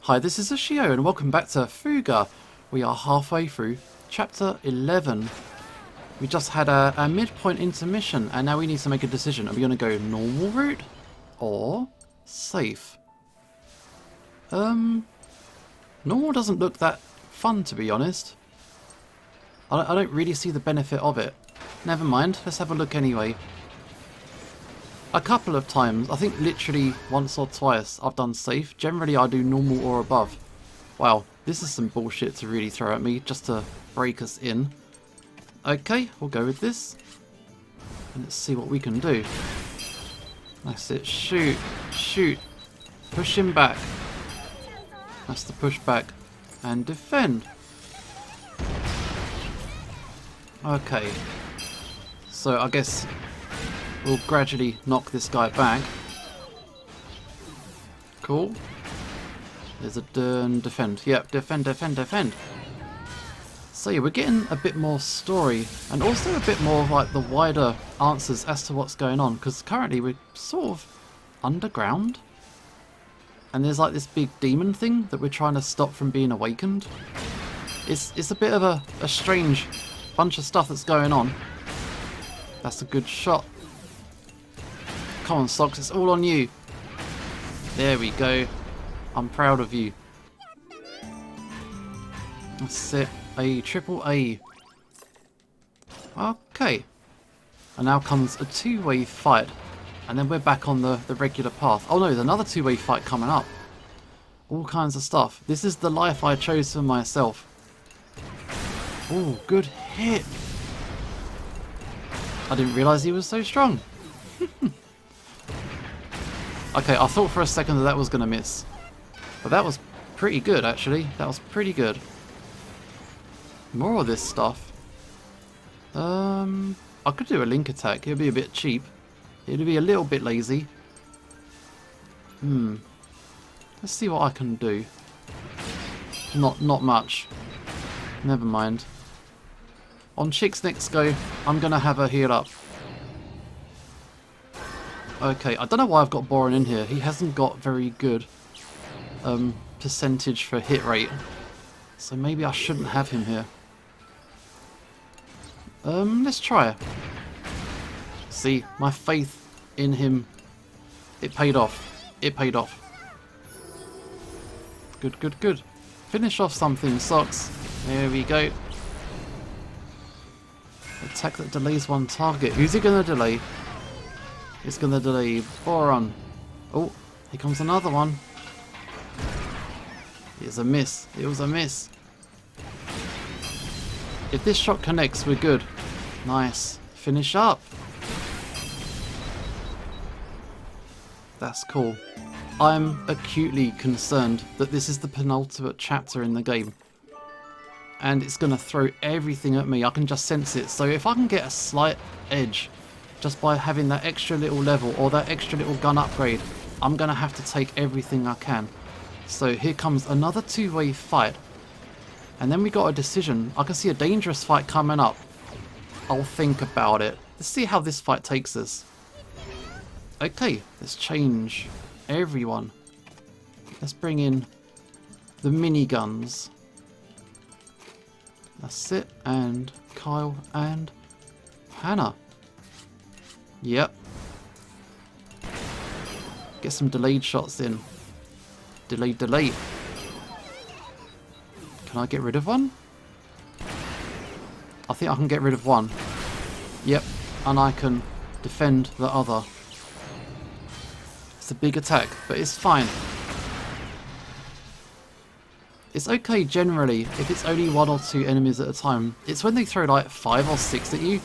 Hi, this is Ashio and welcome back to Fuga. We are halfway through chapter 11. We just had a midpoint intermission and now we need to make a decision. Are we going to go normal route or safe? Normal doesn't look that fun, to be honest. I don't really see the benefit of it. Never mind, let's have a look anyway. A couple of times, I think literally once or twice, I've done safe. Generally I do normal or above. Wow, this is some bullshit to really throw at me just to break us in. Okay, we'll go with this. And let's see what we can do. That's it, shoot, shoot. Push him back. That's the push back. And defend. Okay. So I guess we'll gradually knock this guy back. Cool. There's a defend. Yep, defend, defend, defend. So yeah, we're getting a bit more story and also a bit more of like the wider answers as to what's going on, because currently we're sort of underground and there's like this big demon thing that we're trying to stop from being awakened. It's a bit of a strange bunch of stuff that's going on. That's a good shot. Come on, Socks, it's all on you. There we go. I'm proud of you. That's it. A triple A. Okay. And now comes a two-way fight. And then we're back on the regular path. Oh no, there's another two-way fight coming up. All kinds of stuff. This is the life I chose for myself. Oh, good hit. I didn't realise he was so strong. Okay, I thought for a second that was going to miss. But that was pretty good, actually. That was pretty good. More of this stuff. I could do a link attack. It would be a bit cheap. It would be a little bit lazy. Let's see what I can do. Not much. Never mind. On Chick's next go, I'm going to have her heal up. Okay, I don't know why I've got Boron in here. He hasn't got very good percentage for hit rate. So maybe I shouldn't have him here. Let's try it. See, my faith in him, it paid off. It paid off. Good, good, good. Finish off something, Socks. There we go. Attack that delays one target. Who's he going to delay? It's going to delay Boron. Oh, here comes another one. It was a miss. It was a miss. If this shot connects, we're good. Nice. Finish up. That's cool. I'm acutely concerned that this is the penultimate chapter in the game. And it's going to throw everything at me. I can just sense it. So if I can get a slight edge just by having that extra little level or that extra little gun upgrade, I'm going to have to take everything I can. So here comes another two-way fight. And then we got a decision. I can see a dangerous fight coming up. I'll think about it. Let's see how this fight takes us. Okay, let's change everyone. Let's bring in the miniguns. That's it. And Kyle and Hannah. Yep. Get some delayed shots in. Delayed, delayed. Can I get rid of one? I think I can get rid of one. Yep. And I can defend the other. It's a big attack, but it's fine. It's okay generally if it's only one or two enemies at a time. It's when they throw like 5 or 6 at you.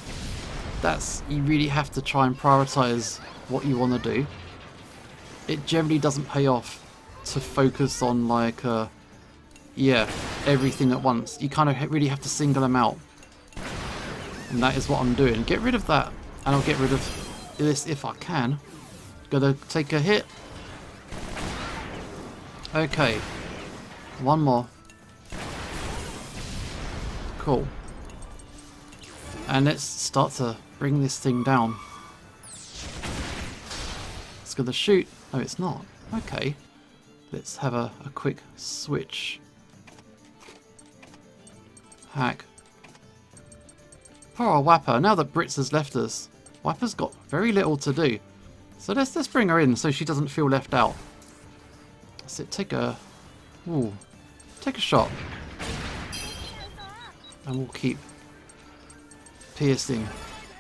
You really have to try and prioritize what you want to do. It generally doesn't pay off to focus on like yeah, everything at once. You kind of really have to single them out. And that is what I'm doing. Get rid of that. And I'll get rid of this if I can. Gotta take a hit. Okay. One more. Cool. And let's start to bring this thing down. It's gonna shoot. No, it's not. Okay. Let's have a quick switch. Hack. Poor old Wappa. Now that Brits has left us, Wappa's got very little to do. So let's bring her in so she doesn't feel left out. That's it. Take a shot. And we'll keep piercing.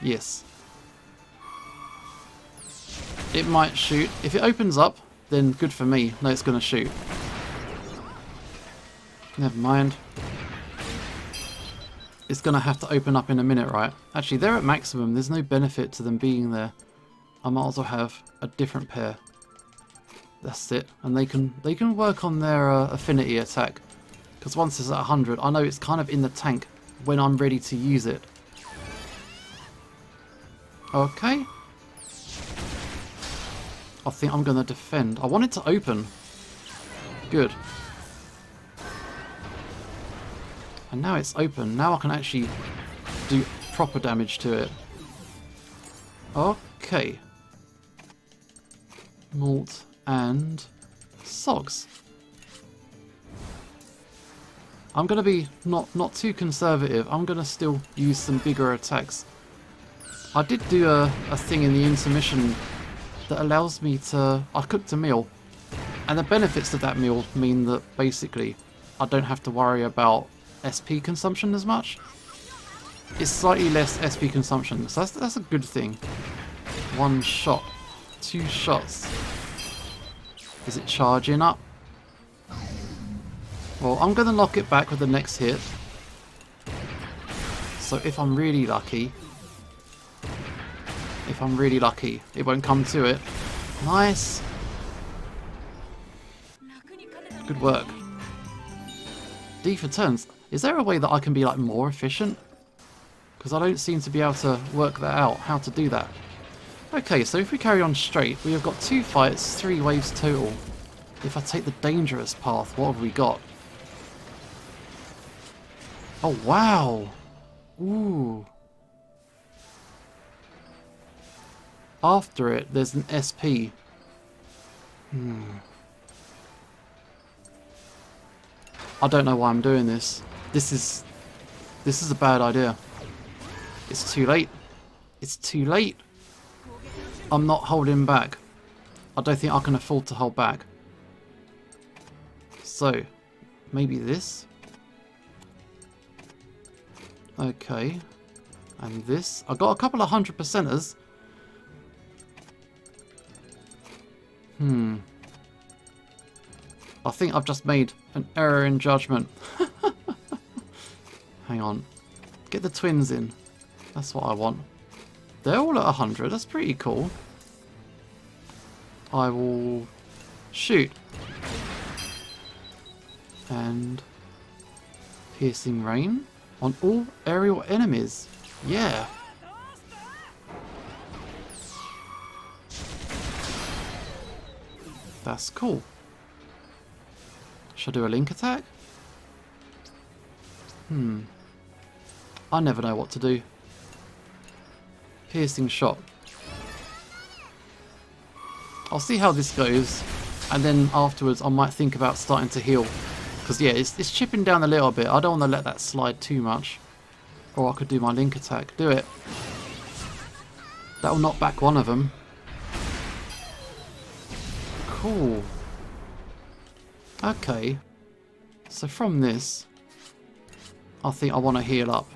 Yes. It might shoot. If it opens up, then good for me. No, it's going to shoot. Never mind. It's going to have to open up in a minute, right? Actually, they're at maximum. There's no benefit to them being there. I might as well have a different pair. That's it. And they can work on their affinity attack. Because once it's at 100, I know it's kind of in the tank when I'm ready to use it. Okay. I think I'm going to defend. I want it to open. Good. And now it's open. Now I can actually do proper damage to it. Okay. Malt and Sogs. I'm going to be not too conservative. I'm going to still use some bigger attacks. I did do a thing in the intermission that allows me to... I cooked a meal. And the benefits of that meal mean that basically I don't have to worry about SP consumption as much. It's slightly less SP consumption, so that's a good thing. 1 shot. 2 shots. Is it charging up? Well, I'm going to lock it back with the next hit. So if I'm really lucky, it won't come to it. Nice. Good work. D for turns. Is there a way that I can be like more efficient? Because I don't seem to be able to work that out, how to do that. Okay, so if we carry on straight, we have got 2 fights, 3 waves total. If I take the dangerous path, what have we got? Oh, wow. Ooh. After it, there's an SP. I don't know why I'm doing this. This is a bad idea. It's too late. It's too late. I'm not holding back. I don't think I can afford to hold back. So, maybe this. Okay. And this. I got a couple of 100%ers. I think I've just made an error in judgment. Hang on. Get the twins in. That's what I want. They're all at 100. That's pretty cool. I will shoot. And piercing rain on all aerial enemies. Yeah. That's cool. Should I do a link attack? I never know what to do. Piercing shot. I'll see how this goes, and then afterwards I might think about starting to heal. Because yeah, it's chipping down a little bit. I don't want to let that slide too much. Or I could do my link attack. Do it. That'll knock back one of them. Cool. Okay. So from this, I think I want to heal up.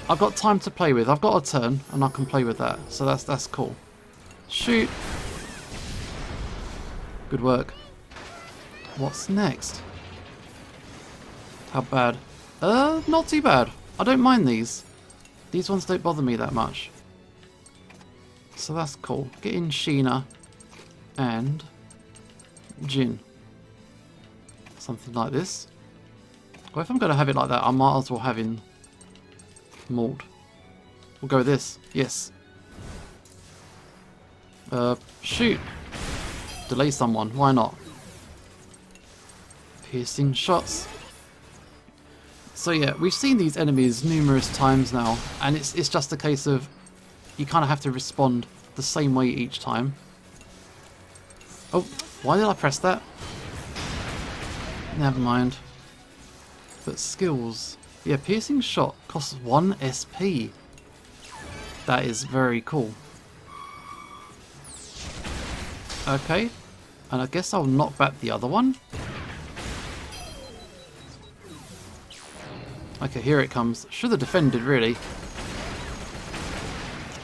I've got time to play with. I've got a turn, and I can play with that. So that's cool. Shoot. Good work. What's next? How bad? Not too bad. I don't mind these. These ones don't bother me that much. So that's cool. Get in Sheena and Jin. Something like this. Well, if I'm going to have it like that, I might as well have in Malt. We'll go with this. Yes. Shoot. Delay someone. Why not? Piercing shots. So yeah, we've seen these enemies numerous times now, and it's just a case of you kind of have to respond the same way each time. Oh, Why did I press that? Never mind. But skills. Yeah, piercing shot costs 1 SP. That is very cool. Okay. And I guess I'll knock back the other one. Okay, here it comes. Should have defended, really.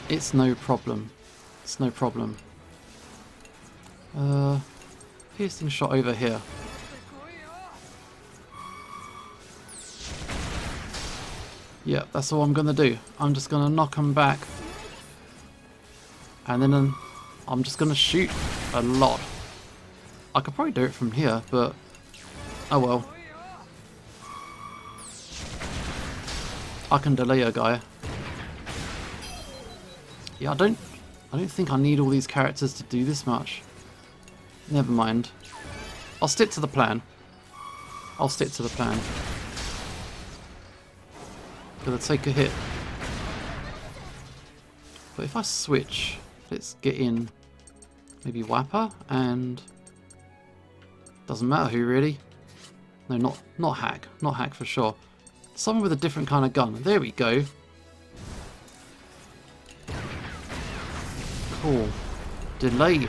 It's no problem. It's no problem. Piercing shot over here. Yeah, that's all I'm going to do. I'm just going to knock them back. And then I'm just going to shoot a lot. I could probably do it from here, but oh well. I can delay a guy. Yeah, I don't think I need all these characters to do this much. Never mind. I'll stick to the plan. I'll stick to the plan. Gonna take a hit. But if I switch, let's get in maybe Wapper and doesn't matter who really. No, not Hack. Not Hack for sure. Someone with a different kind of gun. There we go. Cool. Delay.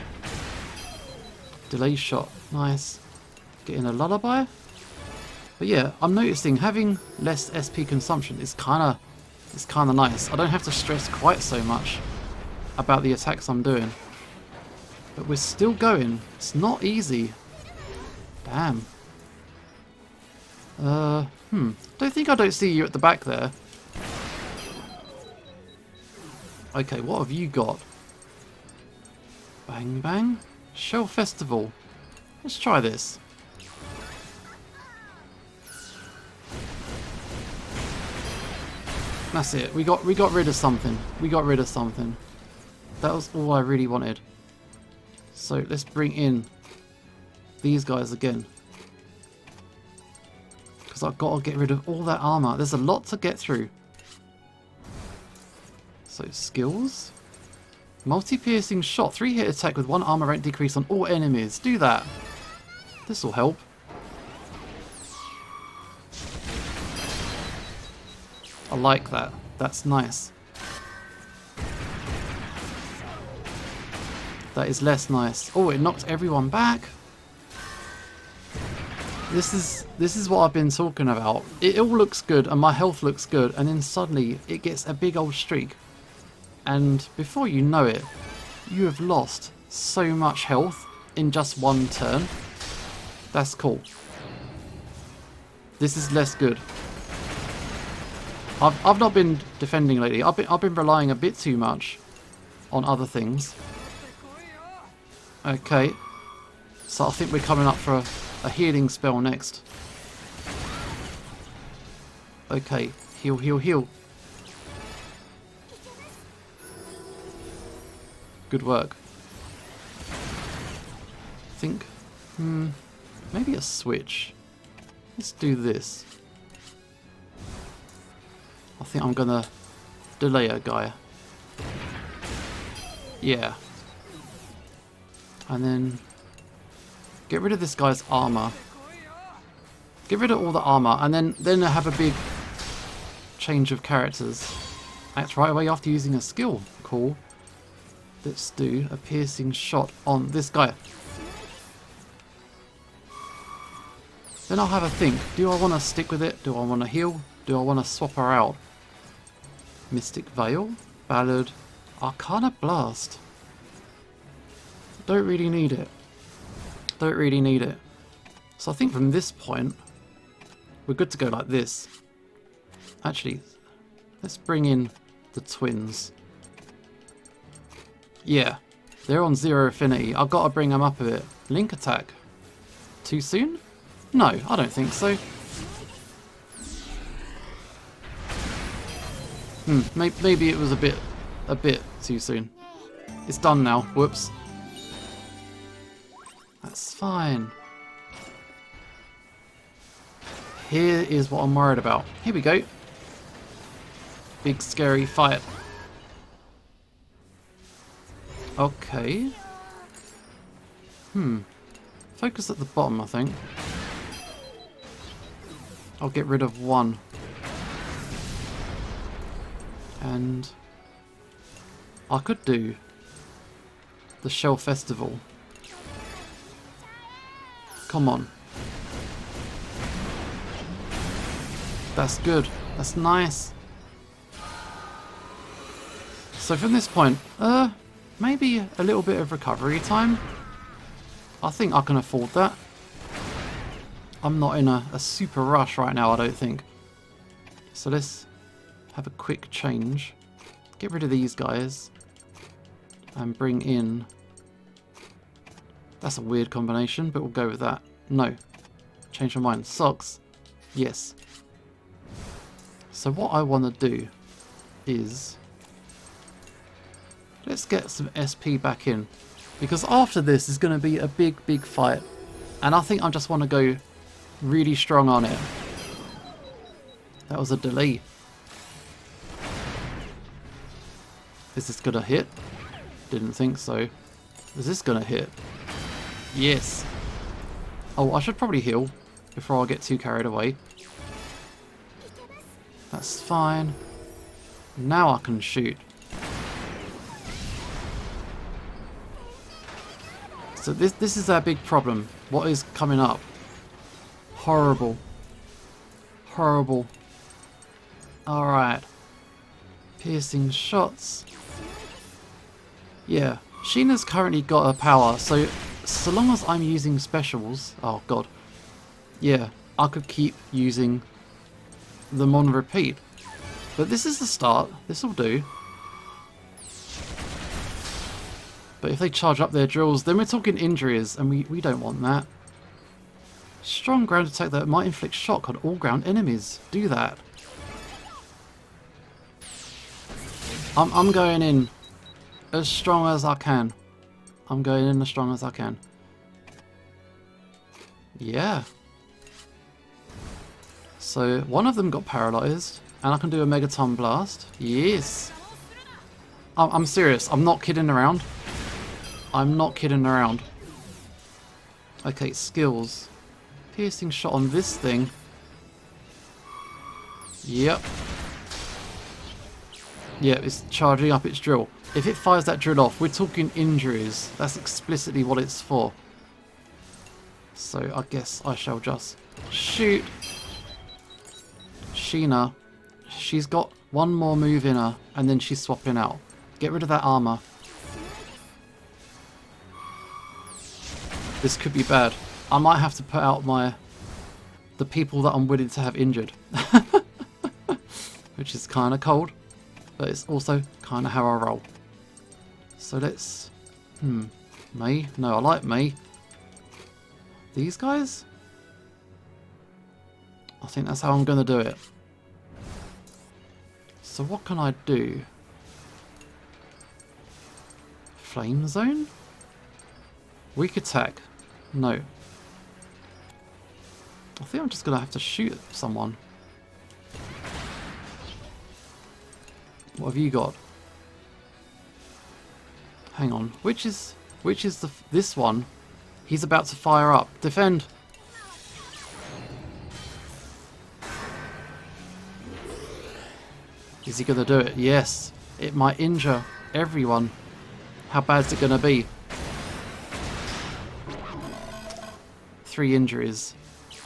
Delay shot. Nice. Getting a lullaby. But yeah, I'm noticing having less SP consumption is kinda nice. I don't have to stress quite so much about the attacks I'm doing. But we're still going. It's not easy. Damn. I don't see you at the back there. Okay, what have you got? Bang bang. Shell Festival. Let's try this. That's it. We got rid of something. We got rid of something. That was all I really wanted. So let's bring in these guys again. Because I've got to get rid of all that armor. There's a lot to get through. So skills. Multi-piercing shot. 3-hit attack with 1 armor rank decrease on all enemies. Do that. This will help. I like that. That's nice. That is less nice. Oh, it knocked everyone back. This is what I've been talking about. It all looks good and my health looks good, and then suddenly it gets a big old streak. And before you know it, you have lost so much health in just one turn. That's cool. This is less good. I've not been defending lately. I've been relying a bit too much on other things. Okay. So I think we're coming up for a healing spell next. Okay. Heal, heal, heal. Good work. I think... maybe a switch. Let's do this. I think I'm gonna delay a guy. Yeah. And then get rid of this guy's armor. Get rid of all the armor, and then have a big change of characters. Act right away after using a skill. Cool. Let's do a piercing shot on this guy. Then I'll have a think. Do I want to stick with it? Do I want to heal? Do I want to swap her out? Mystic Veil, Ballad, Arcana Blast. Don't really need it. Don't really need it. So I think from this point, we're good to go like this. Actually, let's bring in the twins. Yeah, they're on 0 affinity. I've got to bring them up a bit. Link attack. Too soon? No, I don't think so. Maybe it was a bit too soon. It's done now. Whoops. That's fine. Here is what I'm worried about. Here we go. Big scary fight. Okay. Focus at the bottom, I think. I'll get rid of one. And I could do the Shell Festival. Come on. That's good. That's nice. So from this point, maybe a little bit of recovery time. I think I can afford that. I'm not in a super rush right now, I don't think. So let's have a quick change. Get rid of these guys. And bring in... That's a weird combination, but we'll go with that. No. Change my mind. Socks. Yes. So what I want to do is... Let's get some SP back in. Because after this is going to be a big fight. And I think I just want to go really strong on it. That was a delay. Is this going to hit? Didn't think so. Is this going to hit? Yes. Oh, I should probably heal before I get too carried away. That's fine. Now I can shoot. So this is our big problem. What is coming up? Horrible. Horrible. Alright. Piercing shots. Yeah. Sheena's currently got her power, so long as I'm using specials... Oh god. Yeah, I could keep using them on repeat. But this is the start. This will do. But if they charge up their drills, then we're talking injuries, and we don't want that. Strong ground attack that might inflict shock on all ground enemies. Do that. I'm going in as strong as I can. I'm going in as strong as I can. Yeah. So one of them got paralysed, and I can do a Megaton Blast. Yes. I'm serious. I'm not kidding around. I'm not kidding around. Okay, skills. Piercing shot on this thing. Yep. Yeah, it's charging up its drill. If it fires that drill off, we're talking injuries. That's explicitly what it's for. So I guess I shall just shoot. Sheena, she's got one more move in her, and then she's swapping out. Get rid of that armor. This could be bad. I might have to put out the people that I'm willing to have injured. Which is kind of cold, but it's also kind of how I roll. So let's... May? No, I like May. These guys? I think that's how I'm going to do it. So what can I do? Flame zone? Weak attack. No. I think I'm just going to have to shoot at someone. What have you got? Hang on. Which is this one? He's about to fire up. Defend. Is he going to do it? Yes. It might injure everyone. How bad is it going to be? 3 injuries.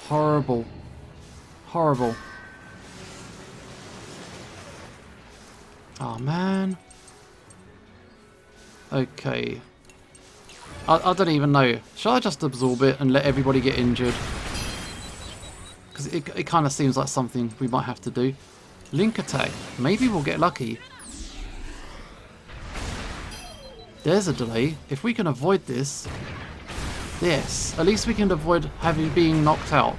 Horrible. Horrible. Oh man. Okay. I don't even know. Shall I just absorb it and let everybody get injured? Because it kind of seems like something we might have to do. Link attack. Maybe we'll get lucky. There's a delay. If we can avoid this... Yes, at least we can avoid being knocked out.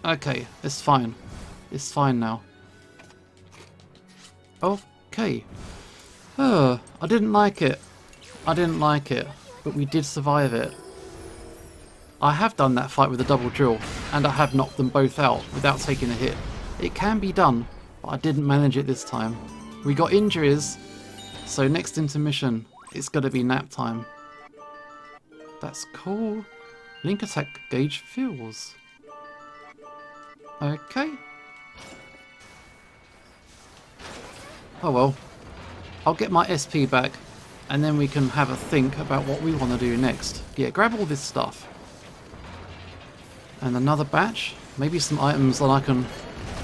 Okay, it's fine. It's fine now. Okay. I didn't like it. I didn't like it, but we did survive it. I have done that fight with a double drill, and I have knocked them both out without taking a hit. It can be done, but I didn't manage it this time. We got injuries, so next intermission, it's going to be nap time. That's cool. Link attack gauge fills. Okay. Oh well. I'll get my SP back and then we can have a think about what we want to do next. Yeah, grab all this stuff. And another batch. Maybe some items that I can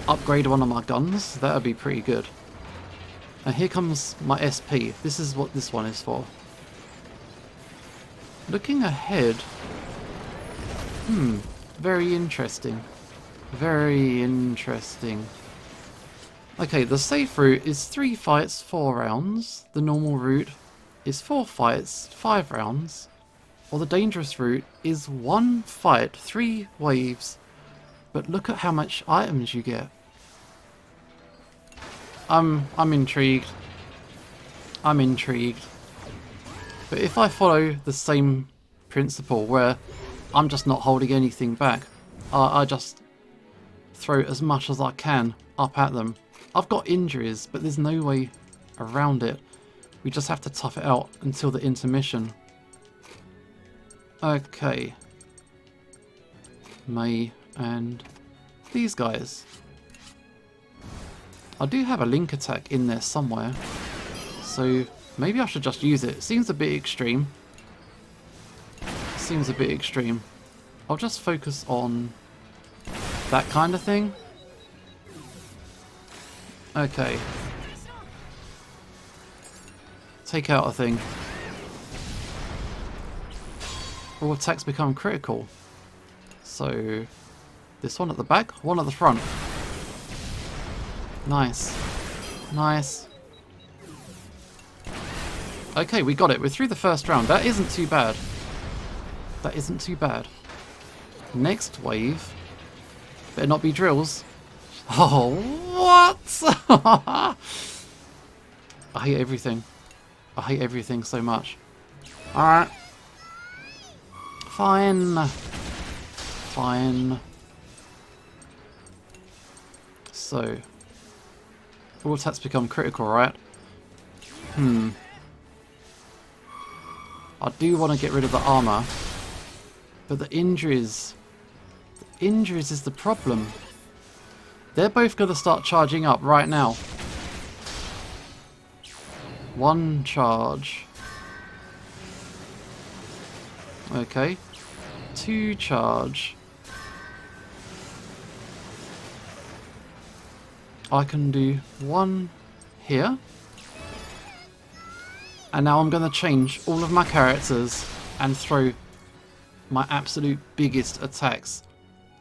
upgrade one of my guns. That would be pretty good. And here comes my SP. This is what this one is for. Looking ahead. Very interesting. Very interesting. Okay, the safe route is 3 fights, 4 rounds. The normal route is 4 fights, 5 rounds. Or the dangerous route is 1 fight, 3 waves. But look at how much items you get. I'm intrigued. I'm intrigued. But if I follow the same principle where I'm just not holding anything back, I just throw as much as I can up at them. I've got injuries, but there's no way around it. We just have to tough it out until the intermission. Okay. May and these guys. I do have a link attack in there somewhere, so maybe I should just use it. Seems a bit extreme. Seems a bit extreme. I'll just focus on that kind of thing. Okay. Take out a thing. All attacks become critical. So, this one at the back, one at the front. Nice. Nice. Okay, we got it. We're through the first round. That isn't too bad. That isn't too bad. Next wave. Better not be drills. Oh, what? I hate everything. I hate everything so much. Alright. Fine. Fine. So. All attacks become critical, right? I do want to get rid of the armor. But the injuries... The injuries is the problem. They're both going to start charging up right now. 1 charge. Okay. 2 charge. I can do 1 here. And now I'm going to change all of my characters and throw my absolute biggest attacks.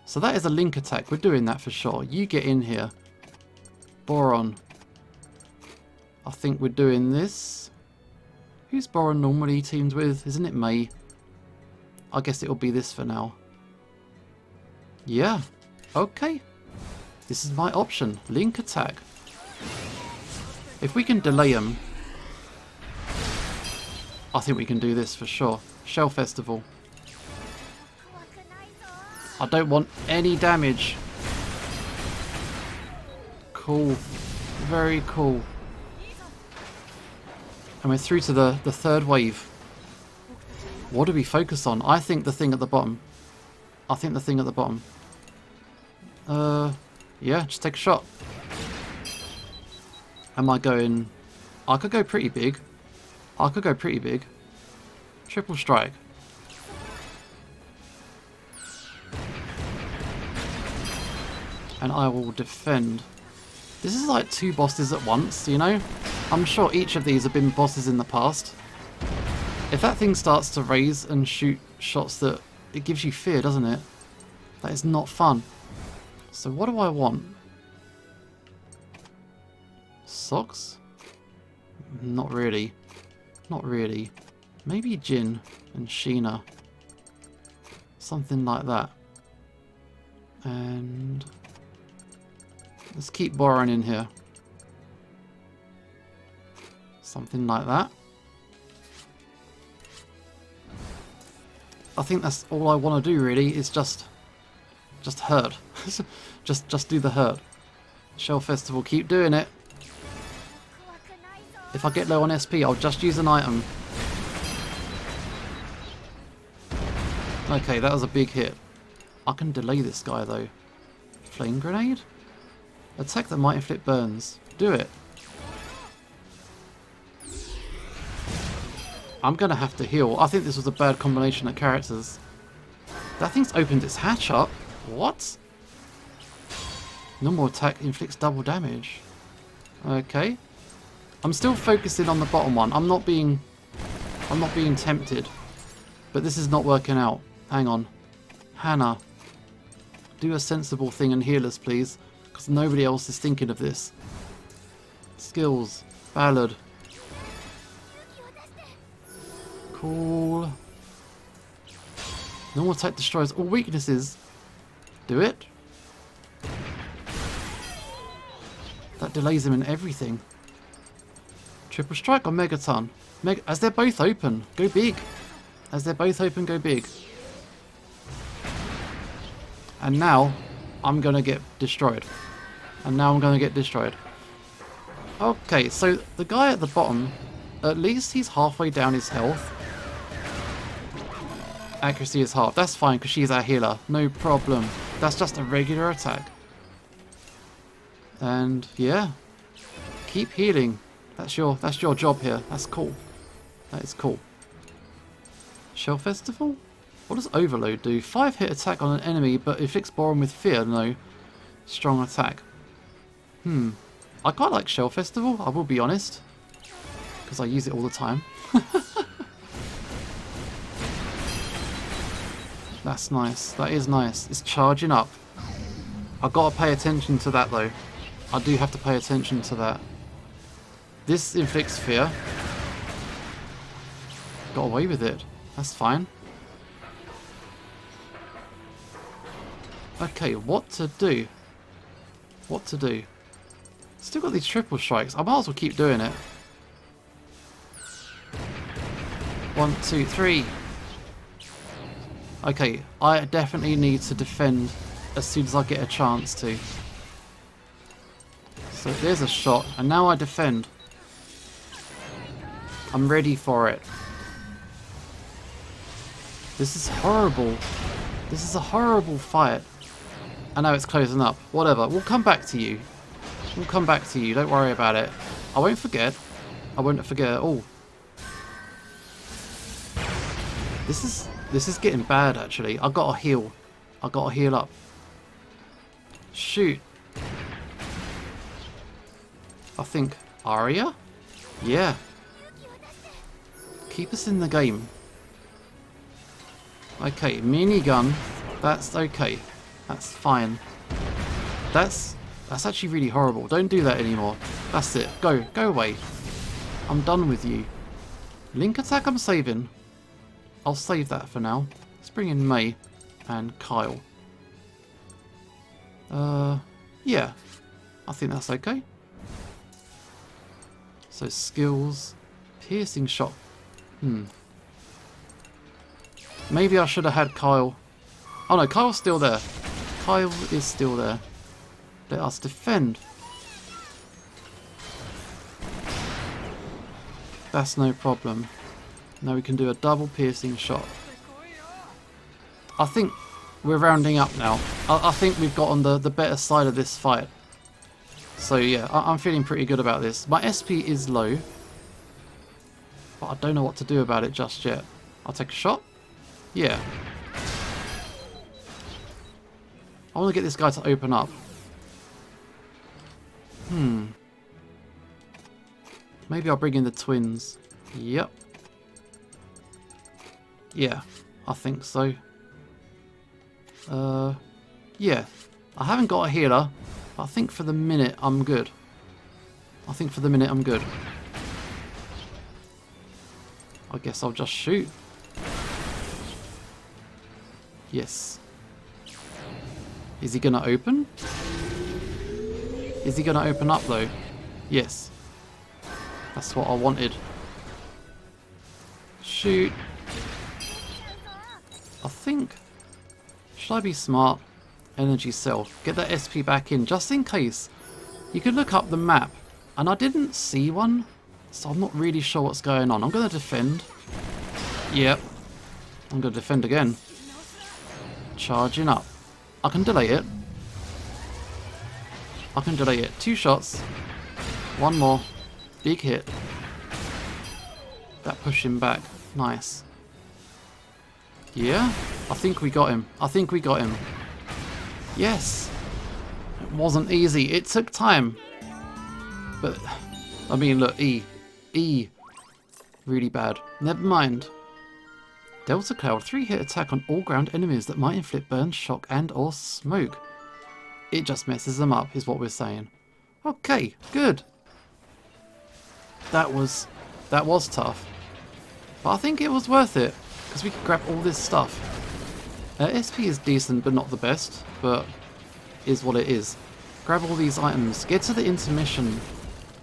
So that is a link attack. We're doing that for sure. You get in here. Boron. I think we're doing this. Who's Boron normally teamed with? Isn't it May? I guess it'll be this for now. Yeah. Okay. This is my option. Link attack. If we can delay him, I think we can do this for sure. Shell Festival. I don't want any damage. Cool. Very cool. And we're through to the third wave. What do we focus on? I think the thing at the bottom. I think the thing at the bottom. Yeah, just take a shot. Am I going... I could go pretty big. I could go pretty big. Triple strike. And I will defend. This is like 2 bosses at once, you know? I'm sure each of these have been bosses in the past. If that thing starts to raise and shoot shots that... It gives you fear, doesn't it? That is not fun. So what do I want? Socks? Not really. Not really. Maybe Jin and Sheena. Something like that. And... let's keep Boron in here. Something like that. I think that's all I want to do really, is just hurt. just do the hurt. Shell Festival, keep doing it. If I get low on SP, I'll just use an item. Okay, that was a big hit. I can delay this guy though. Flame grenade? Attack that might inflict burns. Do it. I'm going to have to heal. I think this was a bad combination of characters. That thing's opened its hatch up. What? Normal attack inflicts double damage. Okay. I'm still focusing on the bottom one. I'm not being tempted. But this is not working out. Hang on. Hannah. Do a sensible thing and heal us, please. Because nobody else is thinking of this. Skills. Ballad. Cool. Normal attack destroys all weaknesses. Do it. That delays him in everything. Triple strike on Megaton. As they're both open, go big. As they're both open, go big. And now, I'm going to get destroyed. And now I'm going to get destroyed. Okay, so the guy at the bottom, at least he's halfway down his health. Accuracy is half. That's fine, because she's our healer. No problem. That's just a regular attack. And, yeah. Keep healing. That's your job here. That's cool. That is cool. Shell Festival? What does Overload do? 5-hit attack on an enemy, but inflicts Boron with fear. No. Strong attack. I quite like Shell Festival, I will be honest. Because I use it all the time. That's nice. That is nice. It's charging up. I've got to pay attention to that though. I do have to pay attention to that. This inflicts fear. Got away with it. That's fine. Okay, what to do? What to do? Still got these triple strikes. I might as well keep doing it. 1, 2, 3. Okay, I definitely need to defend as soon as I get a chance to. So there's a shot, and now I defend. I'm ready for it. This is horrible. This is a horrible fight. I know it's closing up. Whatever, we'll come back to you. We'll come back to you, don't worry about it. I won't forget. I won't forget at all. This is getting bad actually. I gotta heal. I gotta heal up. Shoot. I think Arya? Yeah. Keep us in the game. Okay, minigun. That's okay. That's fine. That's actually really horrible. Don't do that anymore. That's it. Go away. I'm done with you. Link attack I'm saving. I'll save that for now. Let's bring in May and Kyle. Yeah. I think that's okay. So skills. Piercing shot. Maybe I should have had Kyle. Oh no, Kyle's still there. Kyle is still there. Let us defend. That's no problem. Now we can do a double piercing shot. I think we're rounding up now. I think we've got on the better side of this fight. So yeah, I'm feeling pretty good about this. My SP is low. But I don't know what to do about it just yet. I'll take a shot. Yeah. I want to get this guy to open up. Maybe I'll bring in the twins. Yep. Yeah, I think so. Yeah. I haven't got a healer, but I think for the minute I'm good. I guess I'll just shoot. Yes. Is he gonna open? Is he gonna open up though? Yes. That's what I wanted. Shoot. I think... Should I be smart? Energy cell. Get that SP back in, just in case. You could look up the map. And I didn't see one. So I'm not really sure what's going on. I'm going to defend. Yep. I'm going to defend again. Charging up. I can delay it. I can delay it. 2 shots. 1 more. Big hit. That pushed him back. Nice. Yeah? I think we got him. I think we got him. Yes! It wasn't easy. It took time. But, I mean, look, E. E. Really bad. Never mind. Delta Cloud, 3-hit attack on all ground enemies that might inflict burn, shock and or smoke. It just messes them up, is what we're saying. Okay, good. That was tough. But I think it was worth it, because we could grab all this stuff. SP is decent, but not the best, but is what it is. Grab all these items, get to the intermission,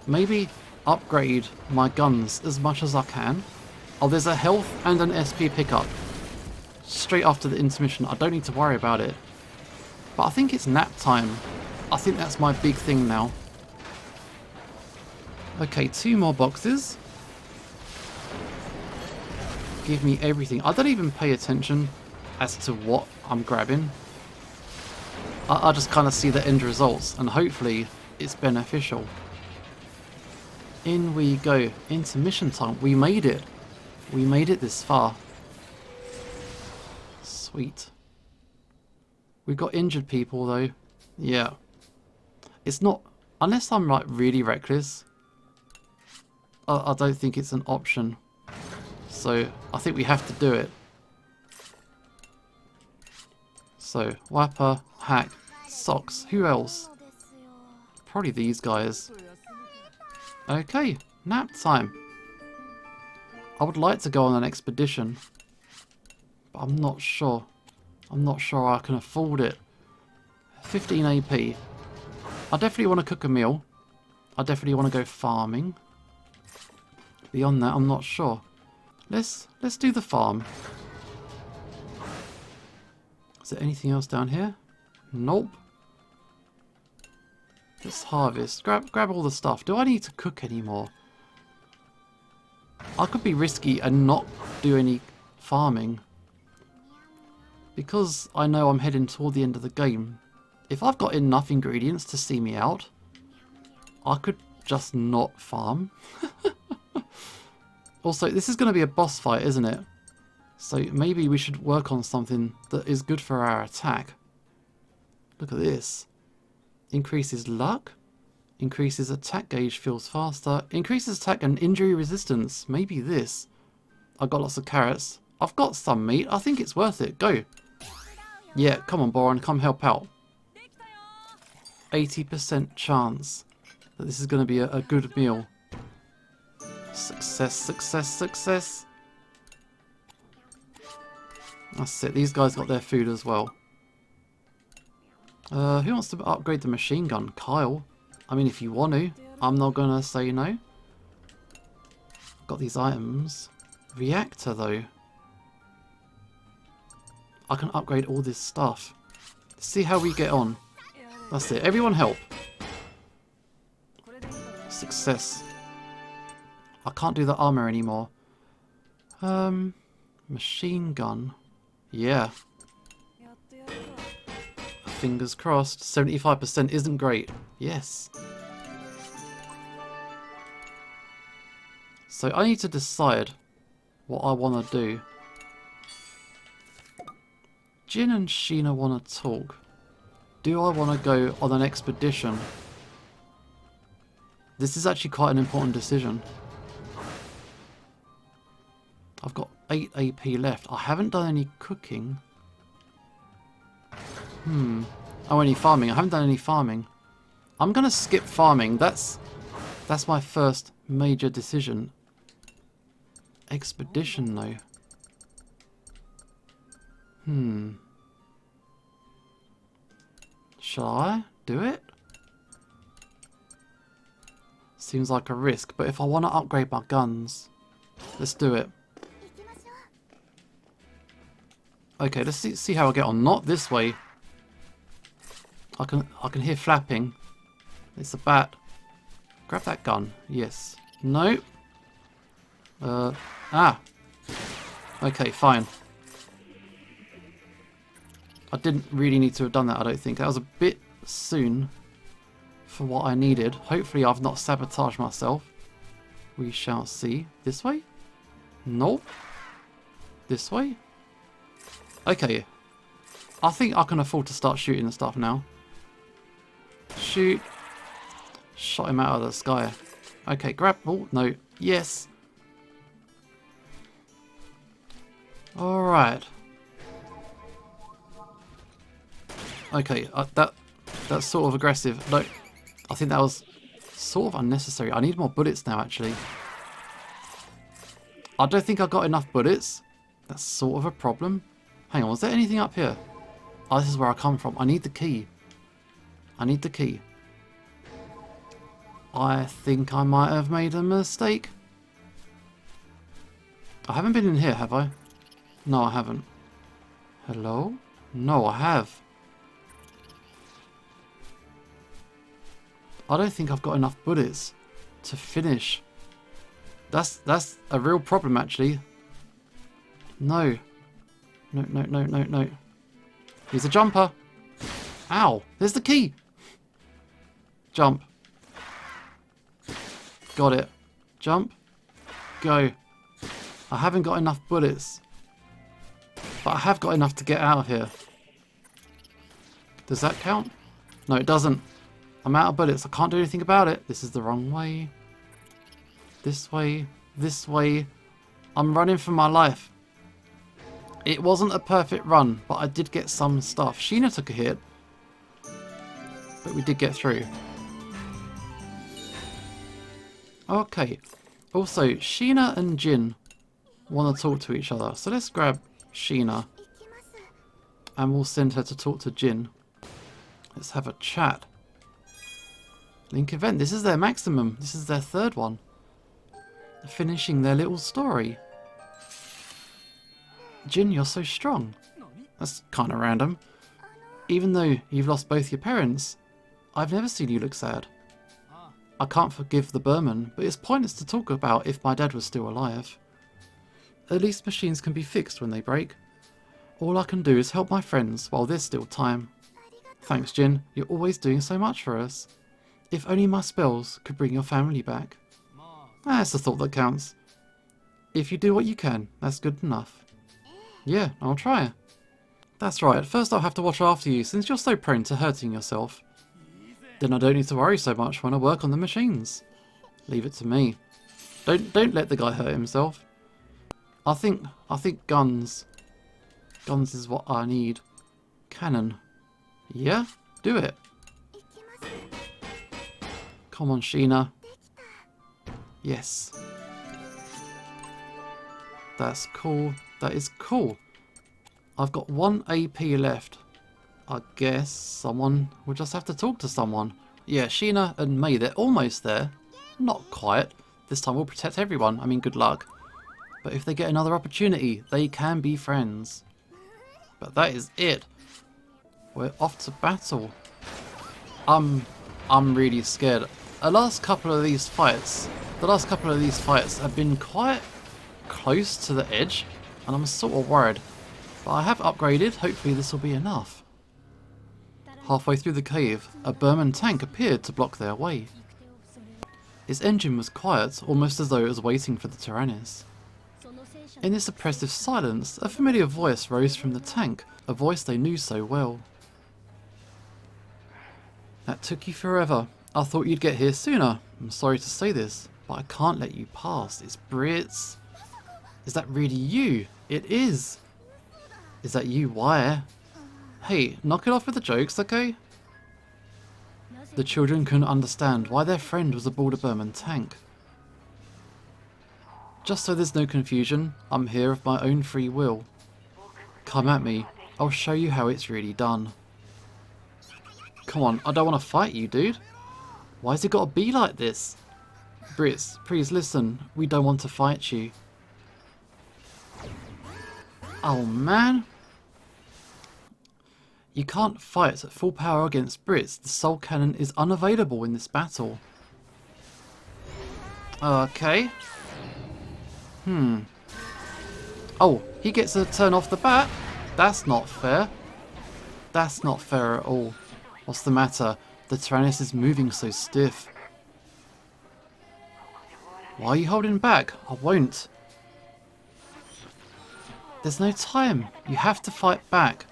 maybe upgrade my guns as much as I can. Oh, there's a health and an SP pickup straight after the intermission. I don't need to worry about it. But I think it's nap time. I think that's my big thing now. Okay, 2 more boxes. Give me everything. I don't even pay attention as to what I'm grabbing. I just kind of see the end results and hopefully it's beneficial. In we go. Intermission time. We made it. We made it this far. Sweet. We've got injured people though. Yeah. It's not... Unless I'm like really reckless, I don't think it's an option. So I think we have to do it. So, wiper, hack, socks. Who else? Probably these guys. Okay, nap time. I would like to go on an expedition, but I'm not sure. I'm not sure I can afford it. 15 AP. I definitely want to cook a meal. I definitely want to go farming. Beyond that, I'm not sure. Let's do the farm. Is there anything else down here? Nope. Let's harvest. Grab all the stuff. Do I need to cook anymore? I could be risky and not do any farming. Because I know I'm heading toward the end of the game. If I've got enough ingredients to see me out, I could just not farm. Also, this is going to be a boss fight, isn't it? So maybe we should work on something that is good for our attack. Look at this. Increases luck. Increases attack gauge, feels faster. Increases attack and injury resistance. Maybe this. I've got lots of carrots. I've got some meat. I think it's worth it. Go. Yeah, come on, Boron. Come help out. 80% chance that this is going to be a good meal. Success, success, success. That's it. These guys got their food as well. Who wants to upgrade the machine gun? Kyle. I mean, if you want to. I'm not going to say no. Got these items. Reactor, though. I can upgrade all this stuff. Let's see how we get on. That's it. Everyone help. Success. I can't do the armor anymore. Machine gun. Yeah. Fingers crossed. 75% isn't great. Yes. So I need to decide what I want to do. Jin and Sheena want to talk. Do I want to go on an expedition? This is actually quite an important decision. I've got 8 AP left. I haven't done any cooking. Oh, any farming. I haven't done any farming. I'm going to skip farming. That's my first major decision. Expedition, though. Shall I do it? Seems like a risk, but if I want to upgrade my guns, let's do it. Okay, let's see how I get on. Not this way. I can hear flapping. It's a bat. Grab that gun. Yes. No. Okay, fine. I didn't really need to have done that, I don't think. That was a bit soon for what I needed. Hopefully I've not sabotaged myself. We shall see. This way? Nope. This way? Okay. I think I can afford to start shooting the stuff now. Shoot. Shot him out of the sky. Okay, grab. Oh, no. Yes. Alright. Okay, that's sort of aggressive. No, I think that was sort of unnecessary. I need more bullets now, actually. I don't think I got enough bullets. That's sort of a problem. Hang on, was there anything up here? Oh, this is where I come from. I need the key. I need the key. I think I might have made a mistake. I haven't been in here, have I? No, I haven't. Hello? No, I have. I don't think I've got enough bullets to finish. That's a real problem, actually. No. No, no, no, no, no. He's a jumper. Ow! There's the key! Jump. Got it. Jump. Go. I haven't got enough bullets. But I have got enough to get out of here. Does that count? No, it doesn't. I'm out of bullets. I can't do anything about it. This is the wrong way. This way. This way. I'm running for my life. It wasn't a perfect run, but I did get some stuff. Sheena took a hit. But we did get through. Okay. Also, Sheena and Jin want to talk to each other. So let's grab Sheena. And we'll send her to talk to Jin. Let's have a chat. Link event. This is their maximum. This is their third one. They're finishing their little story. Jin, you're so strong. That's kind of random. Even though you've lost both your parents, I've never seen you look sad. I can't forgive the Burman, but it's pointless to talk about if my dad was still alive. At least machines can be fixed when they break. All I can do is help my friends while there's still time. Thanks, Jin. You're always doing so much for us. If only my spells could bring your family back. That's the thought that counts. If you do what you can, that's good enough. Yeah, I'll try. That's right, first I'll have to watch after you since you're so prone to hurting yourself. Then I don't need to worry so much when I work on the machines. Leave it to me. Don't let the guy hurt himself. I think guns. Guns is what I need. Cannon. Yeah? Do it. Come on, Sheena. Yes. That's cool. That is cool. I've got 1 AP left. I guess someone will just have to talk to someone. Yeah, Sheena and Mei, they're almost there. Not quite. This time we'll protect everyone. I mean, good luck. But if they get another opportunity, they can be friends. But that is it. We're off to battle. I'm really scared. The last couple of these fights have been quite close to the edge, and I'm sort of worried. But I have upgraded. Hopefully this will be enough. Halfway through the cave, a Burman tank appeared to block their way. Its engine was quiet, almost as though it was waiting for the Tyrannus. In this oppressive silence, a familiar voice rose from the tank, a voice they knew so well. That took you forever. I thought you'd get here sooner. I'm sorry to say this, but I can't let you pass. It's Brits. Is that really you? It is. Is that you, Wire? Hey, knock it off with the jokes, okay? The children couldn't understand why their friend was aboard a Burman tank. Just so there's no confusion, I'm here of my own free will. Come at me. I'll show you how it's really done. Come on, I don't want to fight you, dude. Why's it got to be like this? Brits, please listen. We don't want to fight you. Oh, man. You can't fight at full power against Brits. The Soul Cannon is unavailable in this battle. Okay. Oh, he gets a turn off the bat? That's not fair. That's not fair at all. What's the matter? The Tyrannus is moving so stiff. Why are you holding back? I won't. There's no time. You have to fight back.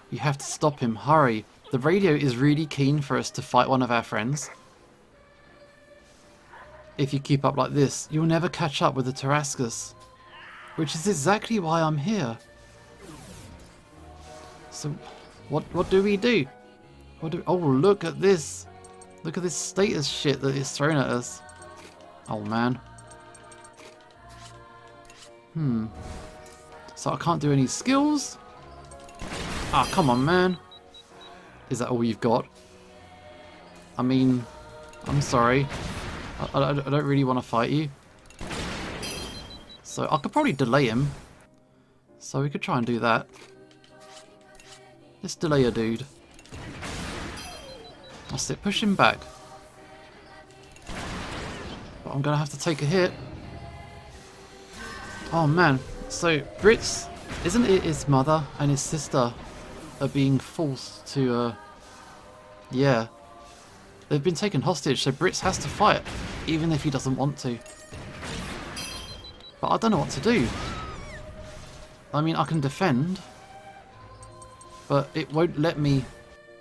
You have to stop him. Hurry. The radio is really keen for us to fight one of our friends. If you keep up like this, you'll never catch up with the Tarascus. Which is exactly why I'm here. So, what do we do? Oh, look at this. Look at this status shit that is thrown at us. Oh, man. So I can't do any skills? Ah, come on, man. Is that all you've got? I mean, I'm sorry. I don't really want to fight you. So I could probably delay him. So we could try and do that. Let's delay a dude. That's it, push him back. But I'm going to have to take a hit. Oh man, so Brits, isn't it his mother and his sister are being forced to, yeah. They've been taken hostage, so Brits has to fight, even if he doesn't want to. But I don't know what to do. I mean, I can defend, but it won't let me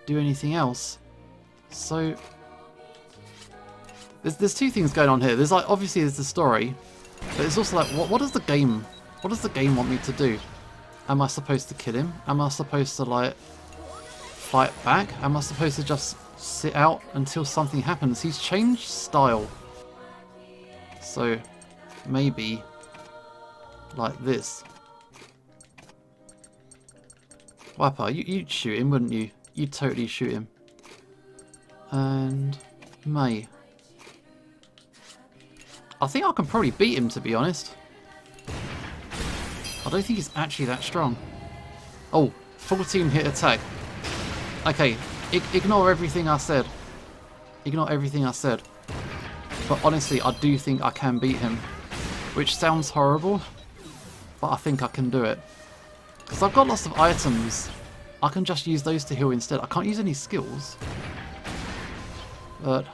do anything else. So, there's two things going on here. There's like, obviously there's the story, but it's also like, what does the game want me to do? Am I supposed to kill him? Am I supposed to like fight back? Am I supposed to just sit out until something happens? He's changed style. So maybe like this. Wappa, you'd shoot him, wouldn't you? You'd totally shoot him. And May. I think I can probably beat him, to be honest. I don't think he's actually that strong. Oh, 14 hit attack. Okay, ignore everything I said. Ignore everything I said. But honestly, I do think I can beat him. Which sounds horrible, but I think I can do it. Because I've got lots of items. I can just use those to heal instead. I can't use any skills. But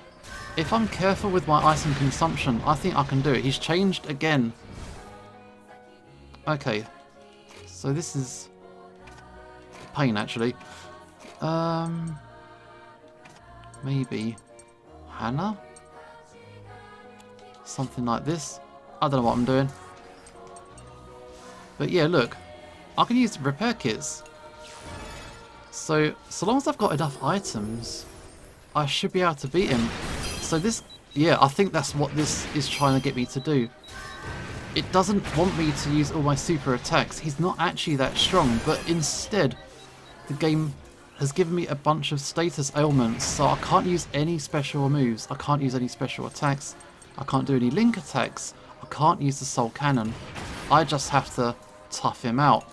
if I'm careful with my item consumption, I think I can do it. He's changed again. Okay. So this is pain, actually. Maybe Hannah? Something like this. I don't know what I'm doing. But yeah, look. I can use repair kits. So long as I've got enough items, I should be able to beat him. So this, yeah, I think that's what this is trying to get me to do. It doesn't want me to use all my super attacks. He's not actually that strong, but instead, the game has given me a bunch of status ailments, so I can't use any special moves. I can't use any special attacks. I can't do any link attacks. I can't use the soul cannon. I just have to tough him out.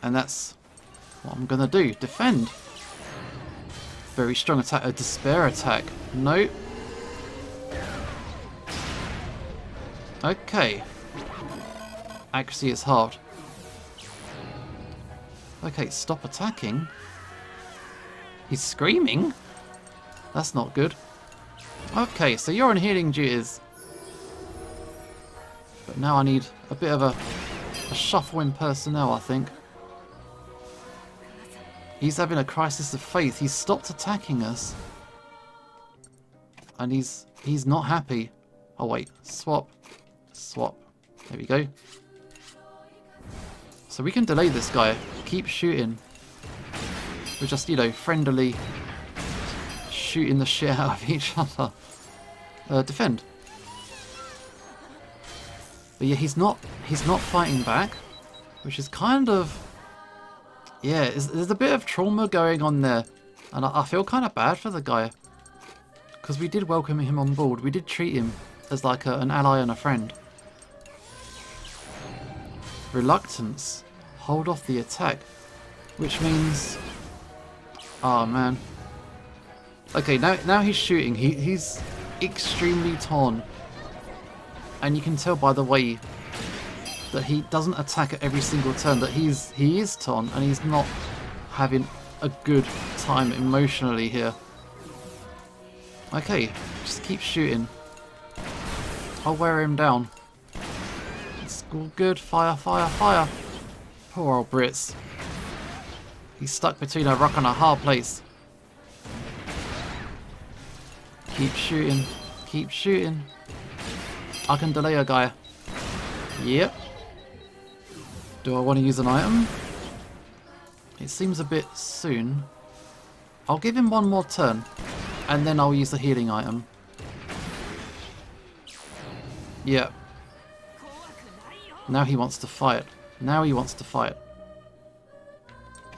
And that's what I'm gonna do. Defend. Very strong attack. A despair attack. No. Okay. Accuracy is halved. Okay, stop attacking. He's screaming? That's not good. Okay, so you're on healing duties. But now I need a bit of a shuffle in personnel, I think. He's having a crisis of faith. He's stopped attacking us. And he's not happy. Oh wait, swap. Swap. There we go. So we can delay this guy. Keep shooting. We're just, you know, friendly shooting the shit out of each other. Defend. But yeah, he's not fighting back, which is kind of, yeah, there's a bit of trauma going on there, and I feel kind of bad for the guy because we did welcome him on board. We did treat him as like an ally and a friend. Reluctance. Hold off the attack, which means, oh man. Okay, now he's shooting. He's extremely torn. And you can tell by the way that he doesn't attack at every single turn, that he is Ton and he's not having a good time emotionally here. Okay, just keep shooting. I'll wear him down. It's all good. Fire, fire, fire. Poor old Brits. He's stuck between a rock and a hard place. Keep shooting. Keep shooting. I can delay a guy. Yep. Do I want to use an item? It seems a bit soon. I'll give him one more turn, and then I'll use the healing item. Yep. Now he wants to fight. Now he wants to fight.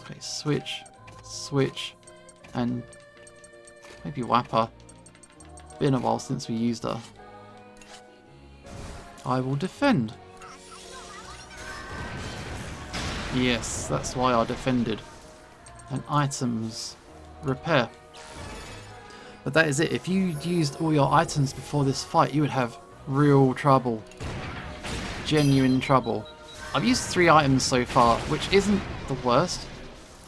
Okay, switch, switch, and maybe Wapper. Been a while since we used her. I will defend. Yes, that's why I defended. And items. Repair. But that is it. If you used all your items before this fight, you would have real trouble. Genuine trouble. I've used 3 items so far, which isn't the worst.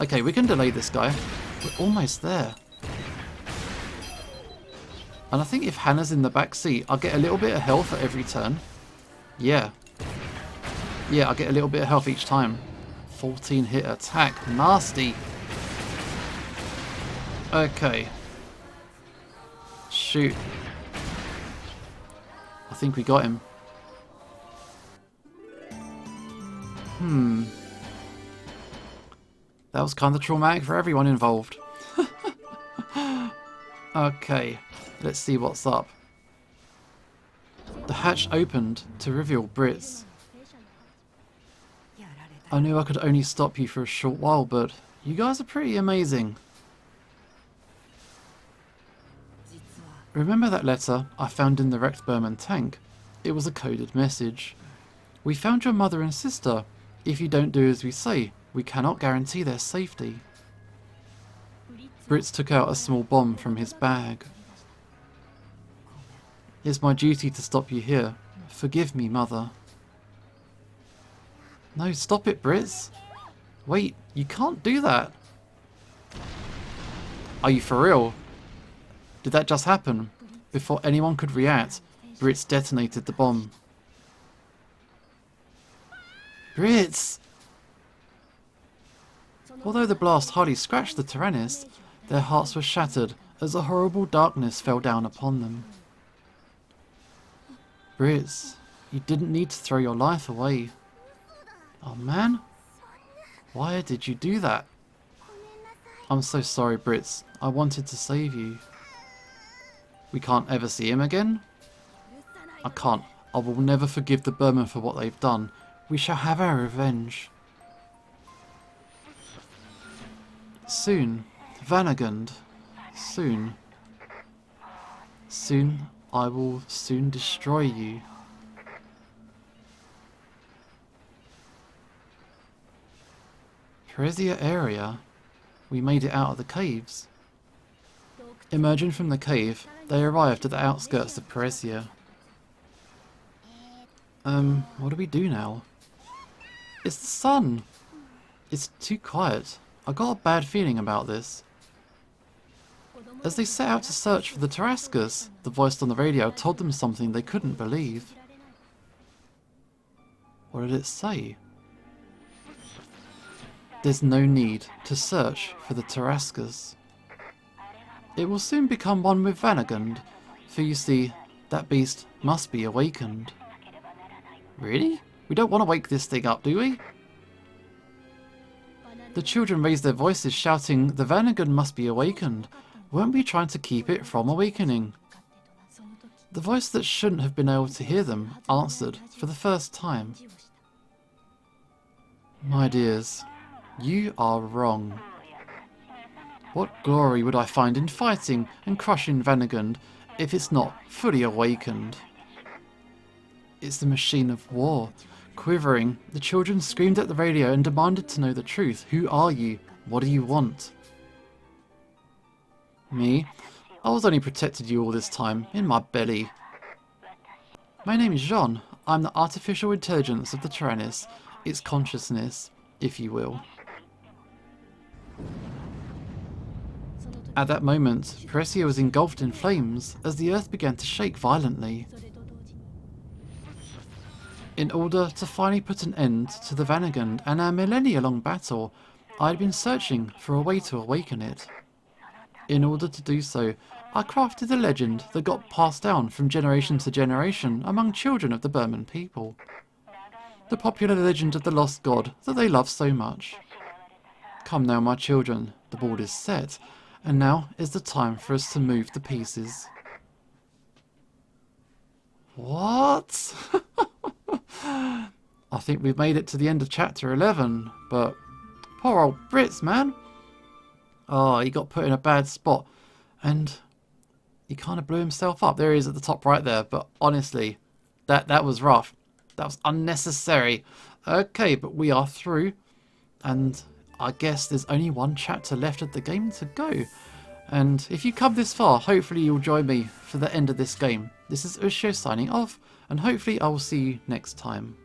Okay, we can delay this guy. We're almost there. And I think if Hannah's in the back seat, I'll get a little bit of health at every turn. Yeah. Yeah, I'll get a little bit of health each time. 14 hit attack. Nasty. Okay. Shoot. I think we got him. That was kind of traumatic for everyone involved. Okay. Let's see what's up. The hatch opened to reveal Brits. I knew I could only stop you for a short while, but you guys are pretty amazing. Remember that letter I found in the wrecked Berman tank? It was a coded message. We found your mother and sister. If you don't do as we say, we cannot guarantee their safety. Brits took out a small bomb from his bag. It's my duty to stop you here. Forgive me, Mother. No, stop it, Brits. Wait, you can't do that. Are you for real? Did that just happen? Before anyone could react, Brits detonated the bomb. Brits! Although the blast hardly scratched the Tyrannists, their hearts were shattered as a horrible darkness fell down upon them. Brits, you didn't need to throw your life away. Oh man, why did you do that? I'm so sorry, Brits. I wanted to save you. We can't ever see him again? I can't. I will never forgive the Burman for what they've done. We shall have our revenge. Soon. Vanagund. Soon. Soon. I will soon destroy you. Peresia area. We made it out of the caves. Emerging from the cave, they arrived at the outskirts of Peresia. What do we do now? It's the sun! It's too quiet. I got a bad feeling about this. As they set out to search for the Tarascus, the voice on the radio told them something they couldn't believe. What did it say? There's no need to search for the Tarascus. It will soon become one with Vanagund, for you see, that beast must be awakened. Really? We don't want to wake this thing up, do we? The children raised their voices shouting, the Vanagund must be awakened. Weren't we trying to keep it from awakening? The voice that shouldn't have been able to hear them answered for the first time. My dears, you are wrong. What glory would I find in fighting and crushing Vanagund if it's not fully awakened? It's the machine of war. Quivering, the children screamed at the radio and demanded to know the truth. Who are you? What do you want? Me? I was only protected you all this time, in my belly. My name is Jean. I'm the artificial intelligence of the Tyrannus, its consciousness, if you will. At that moment, Peresia was engulfed in flames as the earth began to shake violently. In order to finally put an end to the Vanagund and our millennia-long battle, I had been searching for a way to awaken it. In order to do so, I crafted a legend that got passed down from generation to generation among children of the Burman people. The popular legend of the lost god that they love so much. Come now, my children, the board is set, and now is the time for us to move the pieces. What? I think we've made it to the end of chapter 11, but poor old Brits, man. Oh, he got put in a bad spot, and he kind of blew himself up. There he is at the top right there, but honestly, that was rough. That was unnecessary. Okay, but we are through, and I guess there's only one chapter left of the game to go. And if you come this far, hopefully you'll join me for the end of this game. This is Ushio signing off, and hopefully I will see you next time.